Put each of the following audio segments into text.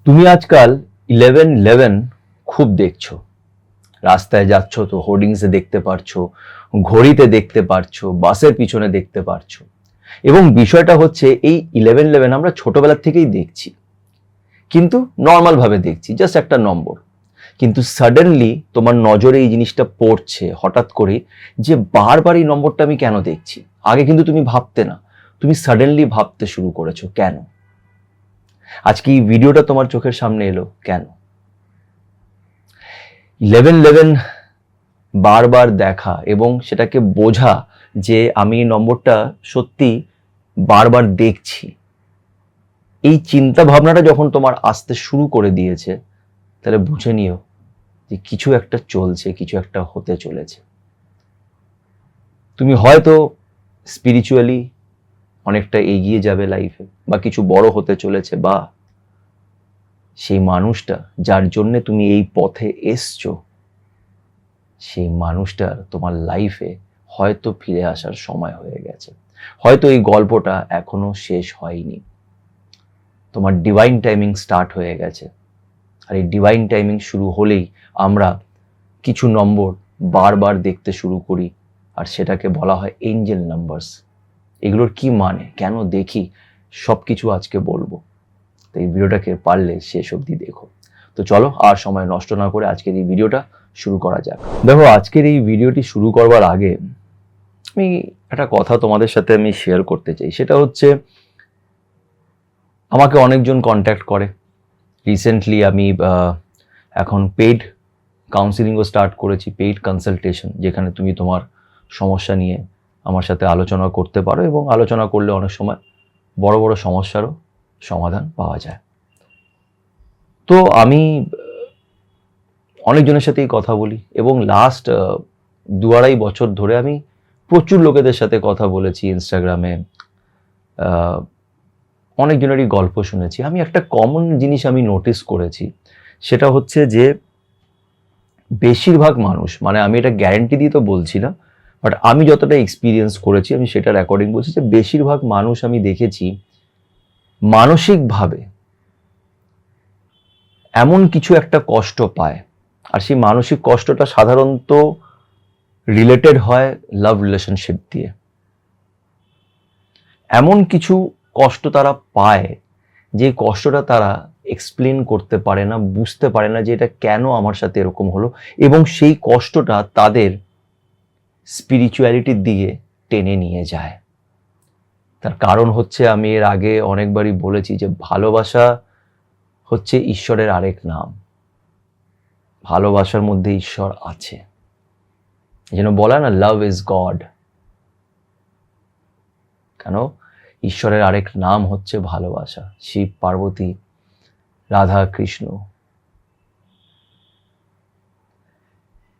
তুমি আজকাল 11-11 খুব দেখছো, রাস্তায় যাচ্ছ তো হোর্ডিংসে দেখতে পারছো, ঘড়িতে দেখতে পারছো, বাসের পিছনে দেখতে পারছো। এবং বিষয়টা হচ্ছে এই 11-11 আমরা ছোটবেলার থেকেই দেখছি, কিন্তু নর্মাল ভাবে দেখছি, জাস্ট একটা নম্বর। কিন্তু সাডেনলি তোমার নজরে এই জিনিসটা পড়ছে হঠাৎ করে যে বারবার এই নম্বরটা আমি কেন দেখছি। আগে কিন্তু তুমি ভাবতে না, তুমি সাডেনলি ভাবতে শুরু করেছো কেন। আজকে এই ভিডিওটা তোমার চোখের সামনে এলো কেন। 11-11 বারবার দেখা এবং সেটাকে বোঝা যে আমি এই নম্বরটা সত্যি বারবার দেখছি, এই চিন্তা ভাবনাটা যখন তোমার আসতে শুরু করে দিয়েছে, তাহলে বুঝে নিও যে কিছু একটা চলছে, কিছু একটা হতে চলেছে। তুমি হয়তো স্পিরিচুয়ালি অনেকটা এগিয়ে যাবে লাইফে, বা কিছু বড় হতে চলেছে, বা সেই মানুষটা যার জন্য তুমি এই পথে এসছো, সেই মানুষটার তোমার লাইফে হয়তো ফিরে আসার সময় হয়ে গেছে। হয়তো এই গল্পটা এখনো শেষ হয়নি, তোমার ডিভাইন টাইমিং স্টার্ট হয়ে গেছে। আর এই ডিভাইন টাইমিং শুরু হলেই আমরা কিছু নম্বর বারবার দেখতে শুরু করি, আর সেটাকে বলা হয় এঞ্জেল নাম্বারস। এগুলোর কি মানে, কেন দেখি, সব কিছু আজকে বলবো। তো এই ভিডিওটাকে পারলে শেষ অবধি দেখো। তো চলো আর সময় নষ্ট না করে আজকের এই ভিডিওটা শুরু করা যাক। দেখো, আজকের এই ভিডিওটি শুরু করবার আগে আমি একটা কথা তোমাদের সাথে আমি শেয়ার করতে চাই। সেটা হচ্ছে, আমাকে অনেকজন কন্ট্যাক্ট করে। রিসেন্টলি আমি এখন পেইড কাউন্সিলিংও স্টার্ট করেছি, পেইড কনসালটেশন, যেখানে তুমি তোমার সমস্যা নিয়ে আমার সাথে আলোচনা করতে পারো, এবং আলোচনা করলে অনেক সময় বড় বড় সমস্যারও সমাধান পাওয়া যায়। তো আমি অনেকজনের সাথেই কথা বলি, এবং লাস্ট 2-2.5 বছর ধরে আমি প্রচুর লোকেদের সাথে কথা বলেছি ইনস্টাগ্রামে, অনেকজনেরই গল্প শুনেছি। আমি একটা কমন জিনিস আমি নোটিস করেছি, সেটা হচ্ছে যে বেশিরভাগ মানুষ, মানে আমি এটা গ্যারেন্টি দিয়ে তো বলছি না, বাট আমি যতটা এক্সপিরিয়েন্স করেছি আমি সেটার অ্যাকর্ডিং বলছি, যে বেশিরভাগ মানুষ আমি দেখেছি মানসিকভাবে এমন কিছু একটা কষ্ট পায়, আর সেই মানসিক কষ্টটা সাধারণত রিলেটেড হয় লাভ রিলেশনশিপ দিয়ে। এমন কিছু কষ্ট তারা পায় যে কষ্টটা তারা এক্সপ্লেন করতে পারে না, বুঝতে পারে না যে এটা কেন আমার সাথে এরকম হলো, এবং সেই কষ্টটা তাদের স্পিরিচুয়ালিটির দিকে টেনে নিয়ে যায়। তার কারণ হচ্ছে, আমি এর আগে অনেকবারই বলেছি যে ভালোবাসা হচ্ছে ঈশ্বরের আরেক নাম। ভালোবাসার মধ্যে ঈশ্বর আছে। যেন বলা না, লাভ ইজ গড। কেন? ঈশ্বরের আরেক নাম হচ্ছে ভালোবাসা। শিব, পার্বতী, রাধা, কৃষ্ণ।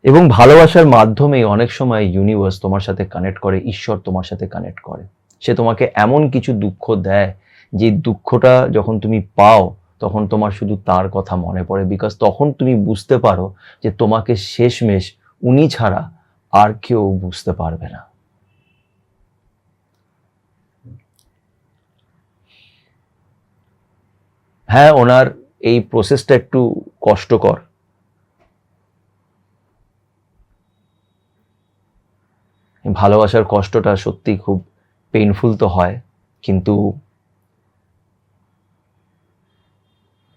এবং ভালোবাসার মাধ্যমেই অনেক সময় ইউনিভার্স তোমার সাথে কানেক্ট করে, ঈশ্বর তোমার সাথে কানেক্ট করে। সে তোমাকে এমন কিছু দুঃখ দেয়, যে দুঃখটা যখন তুমি পাও তখন তোমার শুধু তার কথা মনে পড়ে, বিকজ তখন তুমি বুঝতে পারো যে তোমাকে শেষমেশ উনি ছাড়া আর কেউ বুঝতে পারবে না। হ্যাঁ, ওনার এই প্রসেসটা একটু কষ্টকর। ভালোবাসার কষ্টটা সত্যি খুব পেইনফুল তো হয়, কিন্তু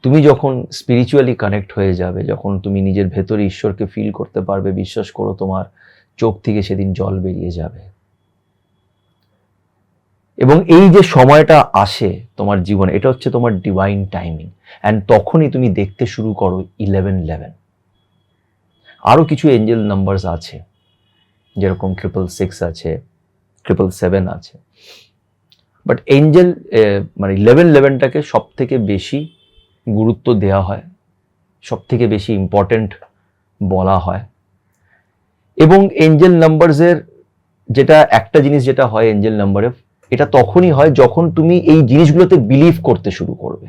তুমি যখন স্পিরিচুয়ালি কানেক্ট হয়ে যাবে, যখন তুমি নিজের ভেতরে ঈশ্বরকে ফিল করতে পারবে, বিশ্বাস করো তোমার চোখ থেকে সেদিন জল বেরিয়ে যাবে। এবং এই যে সময়টা আসে তোমার জীবনে, এটা হচ্ছে তোমার ডিভাইন টাইমিং, অ্যান্ড তখনই তুমি দেখতে শুরু করো 11-11। আরও কিছু এঞ্জেল নাম্বারস আছে, যেরকম 666 আছে, 777 আছে, বাট এঞ্জেল মানে 11-11টাকে সব থেকে বেশি গুরুত্ব দেওয়া হয়, সব থেকে বেশি ইম্পর্টেন্ট বলা হয়। এবং এঞ্জেল নাম্বারসের যেটা একটা জিনিস যেটা হয় এঞ্জেল নাম্বারে, এটা তখনই হয় যখন তুমি এই জিনিসগুলোতে বিলিভ করতে শুরু করবে।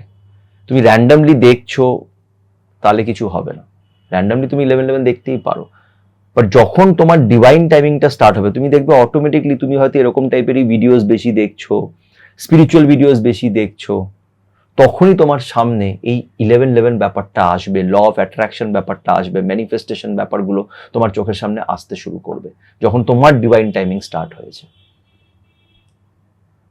তুমি র্যান্ডামলি দেখছো তাহলে কিছু হবে না, র্যান্ডামলি তুমি 11-11 দেখতেই পারো, বাট যখন তোমার ডিভাইন টাইমিংটা স্টার্ট হবে, তুমি দেখবে অটোমেটিকলি তুমি হয়তো এরকম টাইপেরই ভিডিওস বেশি দেখছো, স্পিরিচুয়াল ভিডিওস বেশি দেখছো, তখনই তোমার সামনে এই 11-11 ব্যাপারটা আসবে, ল অফ অ্যাট্রাকশন ব্যাপারটা আসবে, ম্যানিফেস্টেশন ব্যাপারগুলো তোমার চোখের সামনে আসতে শুরু করবে যখন তোমার ডিভাইন টাইমিং স্টার্ট হয়েছে।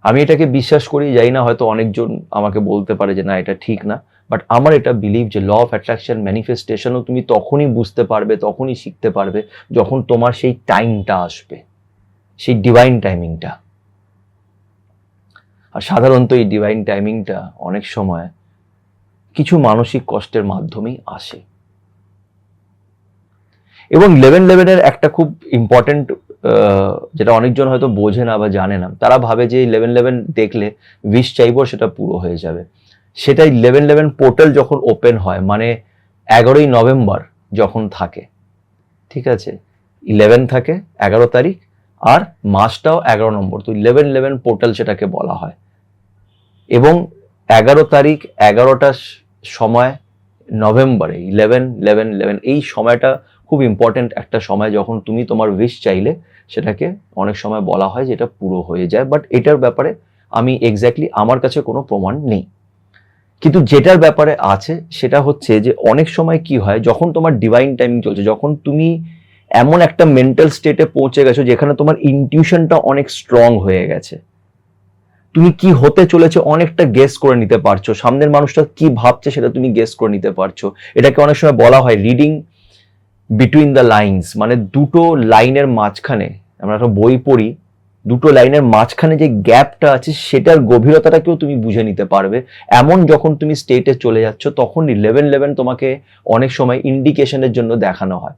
আমি এটাকে বিশ্বাস করি, যাই না হয়তো অনেকজন আমাকে বলতে পারে যে না এটা ঠিক না, বাট আমার এটা বিলিভ যে ল অফ অ্যাট্রাকশন ম্যানিফেস্টেশনও তুমি তখনই বুঝতে পারবে, তখনই শিখতে পারবে যখন তোমার সেই টাইমটা আসবে, সেই ডিভাইন টাইমিংটা। আর সাধারণত এই ডিভাইন টাইমিংটা অনেক সময় কিছু মানসিক কষ্টের মাধ্যমেই আসে। এবং 11-11-এর একটা খুব ইম্পর্টেন্ট, যেটা অনেকজন হয়তো বোঝে না বা জানে না, তারা ভাবে যে 11-11 দেখলে উইশ চাইবো সেটা পুরো হয়ে যাবে। সেটাই 11-11 পোর্টাল যখন ওপেন হয়, মানে 11ই নভেম্বর যখন থাকে, ঠিক আছে, 11 থাকে 11 তারিখ, আর মাসটাও 11 নম্বর, তো 11-11 পোর্টাল সেটাকে বলা হয়। এবং 11 তারিখ 11টা সময় নভেম্বরে 11-11-11 এই সময়টা খুব ইম্পর্টেন্ট একটা সময়, যখন তুমি তোমার উইশ চাইলে সেটাকে অনেক সময় বলা হয় যে এটা পুরো হয়ে যায়। বাট এটার ব্যাপারে আমি এক্স্যাক্টলি, আমার কাছে কোনো প্রমাণ নেই, কিন্তু যেটার ব্যাপারে আছে সেটা হচ্ছে যে অনেক সময় কি হয়, যখন তোমার ডিভাইন টাইমিং চলছে, যখন তুমি এমন একটা মেন্টাল স্টেটে পৌঁছে গেছো যেখানে তোমার ইনটিউশনটা অনেক স্ট্রং হয়ে গেছে, তুমি কি হতে চলেছে অনেকটা গেস করে নিতে পারছো, সামনের মানুষটা কি ভাবছে সেটা তুমি গেস করে নিতে পারছো। এটাকে অনেক সময় বলা হয় রিডিং বিটুইন দ্য লাইনস, মানে দুটো লাইনের মাঝখানে, আমরা একটা বই পড়ি, দুটো লাইনের মাঝখানে যে গ্যাপটা আছে সেটার গভীরতাটাকেও তুমি বুঝে নিতে পারবে। এমন যখন তুমি স্টেটে চলে যাচ্ছ, তখন 11-11 তোমাকে অনেক সময় ইন্ডিকেশনের জন্য দেখানো হয়।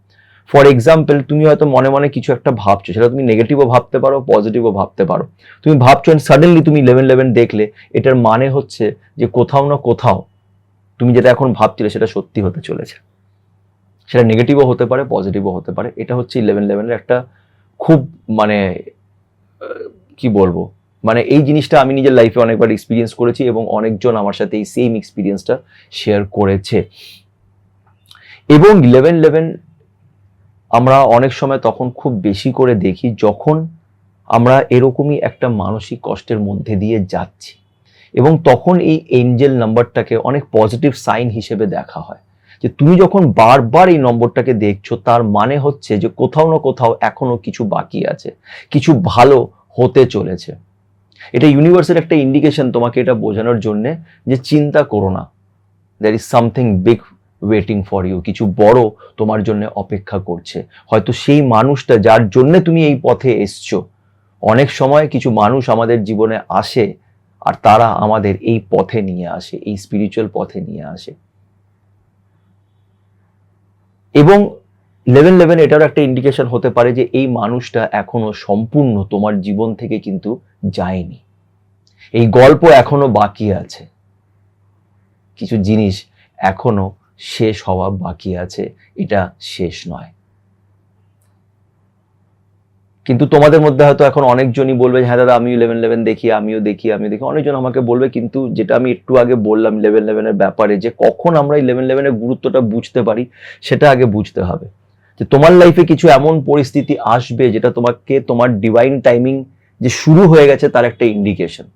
ফর এক্সাম্পল, তুমি হয়তো মনে মনে কিছু একটা ভাবছো, সেটা তুমি নেগেটিভও ভাবতে পারো, পজিটিভও ভাবতে পারো। তুমি ভাবছো এন্ড সাডেনলি তুমি 11-11 দেখলে, এটার মানে হচ্ছে যে কোথাও না কোথাও তুমি যেটা এখন ভাবছিলে সেটা সত্যি হতে চলেছে। সেটা নেগেটিভও হতে পারে, পজিটিভও হতে পারে। এটা হচ্ছে 11-11-এর একটা খুব, মানে কি বলবো, মানে এই জিনিসটা আমি নিজের লাইফে অনেকবার এক্সপিরিয়েন্স করেছি এবং অনেকজন আমার সাথে এই সেম এক্সপিরিয়েন্সটা শেয়ার করেছে। এবং 11-11 আমরা অনেক সময় তখন খুব বেশি করে দেখি যখন আমরা এরকমই একটা মানসিক কষ্টের মধ্যে দিয়ে যাচ্ছি, এবং তখন এই এঞ্জেল নাম্বারটাকে অনেক পজিটিভ সাইন হিসেবে দেখা হয়। যে তুমি যখন বারবার এই নম্বরটাকে দেখছো, তার মানে হচ্ছে যে কোথাও না কোথাও এখনো কিছু বাকি আছে, কিছু ভালো হতে চলেছে। এটা ইউনিভার্সের একটা ইন্ডিকেশন তোমাকে এটা বোঝানোর জন্য যে চিন্তা করো না, there is something big waiting for you, কিছু বড় তোমার জন্য অপেক্ষা করছে। হয়তো সেই মানুষটা যার জন্য তুমি এই পথে এসছো, অনেক সময় কিছু মানুষ আমাদের জীবনে আসে আর তারা আমাদের এই পথে নিয়ে আসে, এই স্পিরিচুয়াল পথে নিয়ে আসে। এবং 11-11 এটার একটা ইন্ডিকেশন হতে পারে যে এই মানুষটা এখনো সম্পূর্ণ তোমার জীবন থেকে কিন্তু যায়নি, এই গল্প এখনো বাকি আছে, কিছু জিনিস এখনো শেষ হওয়া বাকি আছে, এটা শেষ নয়। কিন্তু তোমাদের মধ্যে হয়তো এখন অনেকজনই বলবে হ্যাঁ দাদা আমি 11-11 দেখি, আমিও দেখি। অনেকজন আমাকে বলবে, কিন্তু যেটা আমি একটু আগে বললাম 11-11 এর ব্যাপারে, যে কখন আমরা 11-11 এর গুরুত্বটা বুঝতে পারি সেটা আগে বুঝতে হবে। যে তোমার লাইফে কিছু এমন পরিস্থিতি আসবে যেটা তোমাকে তোমার ডিভাইন টাইমিং যে শুরু হয়ে গেছে তার একটা ইন্ডিকেশন।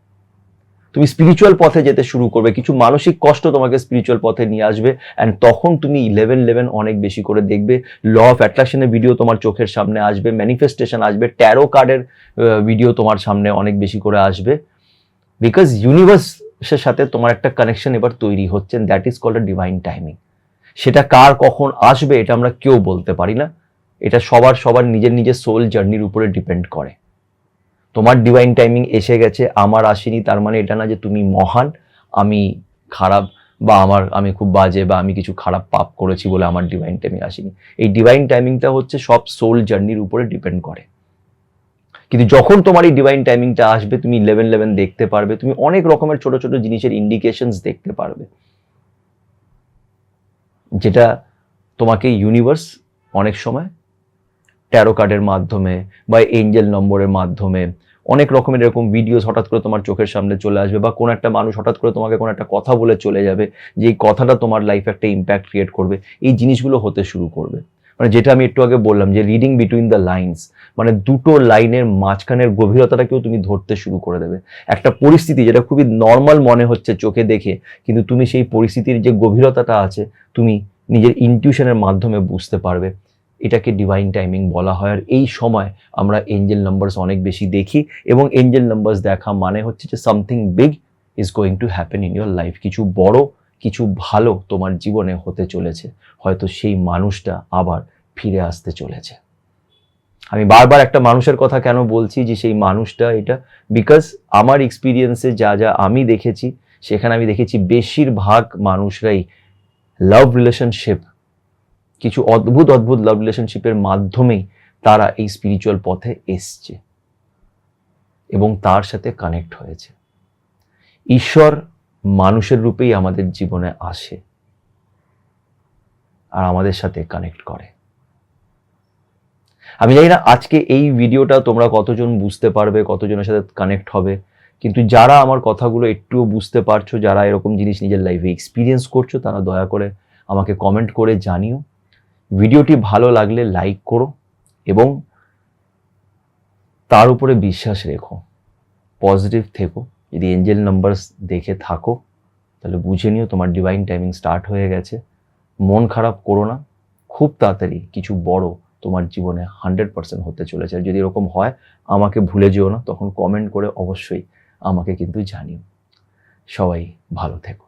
তুমি স্পিরিচুয়াল পথে যেতে শুরু করবে, কিছু মানসিক কষ্ট তোমাকে স্পিরিচুয়াল পথে নিয়ে আসবে, অ্যান্ড তখন তুমি 11-11 অনেক বেশি করে দেখবে। ল অফ অ্যাট্রাকশনের ভিডিও তোমার চোখের সামনে আসবে, ম্যানিফেস্টেশন আসবে, ট্যারো কার্ডের ভিডিও তোমার সামনে অনেক বেশি করে আসবে, বিকজ ইউনিভার্সের সাথে তোমার একটা কানেকশন এবার তৈরি হচ্ছে, that is called a divine timing. সেটা কার কখন আসবে এটা আমরা কেউ বলতে পারি না, এটা সবার নিজের নিজের সোল জার্নির উপরে ডিপেন্ড করে। তোমার ডিভাইন টাইমিং এসে গেছে, আমার আসেনি, তার মানে এটা না যে তুমি মহান, আমি খারাপ, বা আমি খুব বাজে, বা আমি কিছু খারাপ পাপ করেছি বলে আমার ডিভাইন টাইমিং আসেনি। এই ডিভাইন টাইমিংটা হচ্ছে সব সোল জার্নির উপরে ডিপেন্ড করে। কিন্তু যখন তোমার এই ডিভাইন টাইমিংটা আসবে, তুমি 11-11 দেখতে পারবে, তুমি অনেক রকমের ছোট ছোট জিনিসের ইন্ডিকেশনস দেখতে পারবে, যেটা তোমাকে ইউনিভার্স অনেক সময় ট্যারো কার্ডের মাধ্যমে বা এঞ্জেল নম্বরের মাধ্যমে অনেক রকমের এরকম ভিডিওস হঠাৎ করে তোমার চোখের সামনে চলে আসবে, বা কোনো একটা মানুষ হঠাৎ করে তোমাকে কোনো একটা কথা বলে চলে যাবে, যে এই কথাটা তোমার লাইফে একটা ইম্প্যাক্ট ক্রিয়েট করবে। এই জিনিসগুলো হতে শুরু করবে। মানে যেটা আমি একটু আগে বললাম যে রিডিং বিটুইন দ্য লাইনস, মানে দুটো লাইনের মাঝখানের গভীরতাটাকেও তুমি ধরতে শুরু করে দেবে। একটা পরিস্থিতি যেটা খুবই নর্মাল মনে হচ্ছে চোখে দেখে, কিন্তু তুমি সেই পরিস্থিতির যে গভীরতাটা আছে তুমি নিজের ইনটিউশনের মাধ্যমে বুঝতে পারবে। এটাকে ডিভাইন টাইমিং বলা হয়। আর এই সময় আমরা এঞ্জেল নাম্বারস অনেক বেশি দেখি, এবং এঞ্জেল নাম্বারস দেখা মানে হচ্ছে যে something big is going to happen in your life. কিছু বড়, কিছু ভালো তোমার জীবনে হতে চলেছে। হয়তো সেই মানুষটা আবার ফিরে আসতে চলেছে। আমি বারবার একটা মানুষের কথা কেন বলছি যে সেই মানুষটা, এটা বিকজ আমার এক্সপিরিয়েন্সে যা যা আমি দেখেছি, সেখানে আমি দেখেছি বেশিরভাগ মানুষরাই লাভ রিলেশনশিপ, কিছু অদ্ভুত অদ্ভুত লাভ রিলেশনশিপের মাধ্যমেই তারা এই স্পিরিচুয়াল পথে এসছে এবং তার সাথে কানেক্ট হয়েছে। ঈশ্বর মানুষের রূপেই আমাদের জীবনে আসে আর আমাদের সাথে কানেক্ট করে। আমি জানি না আজকে এই ভিডিওটা তোমরা কতজন বুঝতে পারবে, কতজনের সাথে কানেক্ট হবে, কিন্তু যারা আমার কথাগুলো একটুও বুঝতে পারছো, যারা এরকম জিনিস নিজের লাইফে এক্সপিরিয়েন্স করছো, তারা দয়া করে আমাকে কমেন্ট করে জানিও। ভিডিওটি ভালো লাগলে লাইক করো এবং তার উপরে বিশ্বাস রেখো, পজিটিভ থেকো। যদি এঞ্জেল নাম্বারস দেখে থাকো তাহলে বুঝে নিও তোমার ডিভাইন টাইমিং স্টার্ট হয়ে গেছে। মন খারাপ করো না, খুব তাড়াতাড়ি কিছু বড় তোমার জীবনে 100% হতে চলেছে। আর যদি এরকম হয় আমাকে ভুলে যেও না, তখন কমেন্ট করে অবশ্যই আমাকে কিন্তু জানিও। সবাই ভালো থেকো।